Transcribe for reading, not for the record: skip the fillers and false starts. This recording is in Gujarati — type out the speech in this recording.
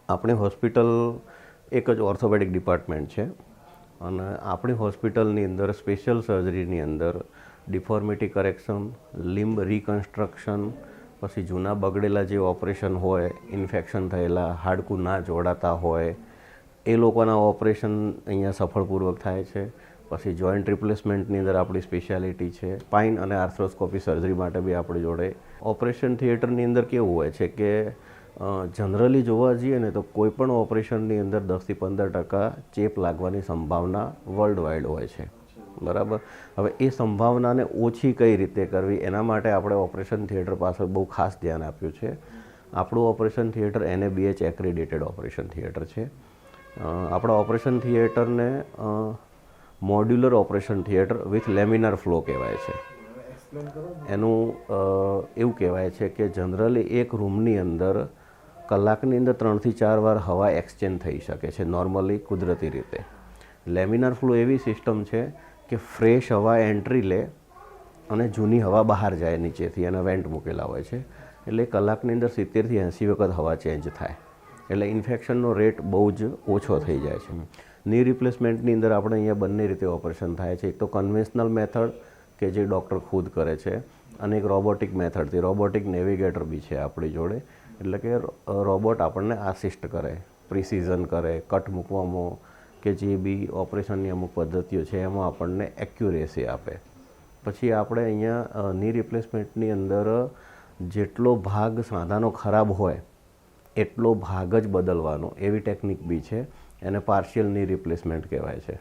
આપણી હોસ્પિટલ એક જ ઓર્થોપેડિક ડિપાર્ટમેન્ટ છે અને આપણી હોસ્પિટલની અંદર સ્પેશિયલ સર્જરીની અંદર ડિફોર્મિટી કરેક્શન, લિમ્બ રિકન્સ્ટ્રક્શન, પછી જૂના બગડેલા જે ઓપરેશન હોય, ઇન્ફેક્શન થયેલા, હાડકું ના જોડાતા હોય એ લોકોના ઓપરેશન અહીંયા સફળપૂર્વક થાય છે. પછી જોઈન્ટ રિપ્લેસમેન્ટની અંદર આપણી સ્પેશિયાલિટી છે. સ્પાઇન અને આર્થ્રોસ્કોપી સર્જરી માટે બી આપણી જોડે ઓપરેશન થિયેટરની અંદર કેવું હોય છે કે જનરલી જોવા જઈએ ને તો કોઈપણ ઓપરેશનની અંદર 10 થી 15% ચેપ લાગવાની સંભાવના વર્લ્ડ વાઇડ હોય છે, બરાબર. હવે એ સંભાવનાને ઓછી કઈ રીતે કરવી એના માટે આપણે ઓપરેશન થિયેટર પાછળ બહુ ખાસ ધ્યાન આપ્યું છે. આપણું operation theatre NABH accredited operation theatre છે. આપણા ઓપરેશન થિયેટરને modular operation theatre with laminar flow કહેવાય છે. એનું એવું કહેવાય છે કે જનરલી એક રૂમની અંદર કલાકની અંદર 3 થી 4 વાર હવા એક્સચેન્જ થઈ શકે છે નોર્મલી કુદરતી રીતે. લેમિનાર ફ્લો એવી સિસ્ટમ છે કે ફ્રેશ હવા એન્ટ્રી લે અને જૂની હવા બહાર જાય નીચેથી, અને વેન્ટ મૂકેલા હોય છે. એટલે કલાકની અંદર 70 થી 80 વખત હવા ચેન્જ થાય, એટલે ઇન્ફેક્શનનો રેટ બહુ જ ઓછો થઈ જાય છે. ની રિપ્લેસમેન્ટની અંદર આપણે અહીંયા બંને રીતે ઓપરેશન થાય છે. એક તો કન્વેન્શનલ મેથડ કે જે ડૉક્ટર ખુદ કરે છે, અને એક રોબોટિક મેથડથી. રોબોટિક નેવિગેટર બી છે આપણી જોડે, એટલે કે રોબોટ આપણને આસિસ્ટ કરે, પ્રિસિઝન કરે, કટ મૂકવામાં કે જે બી ઓપરેશનની અમુક પદ્ધતિઓ છે એમાં આપણને એક્યુરેસી આપે. પછી આપણે અહીંયા ની રિપ્લેસમેન્ટની અંદર જેટલો ભાગ સાંધાનો ખરાબ હોય એટલો ભાગ જ બદલવાનો એવી ટેકનિક બી છે. એને પાર્શિયલ ની રિપ્લેસમેન્ટ કહેવાય છે.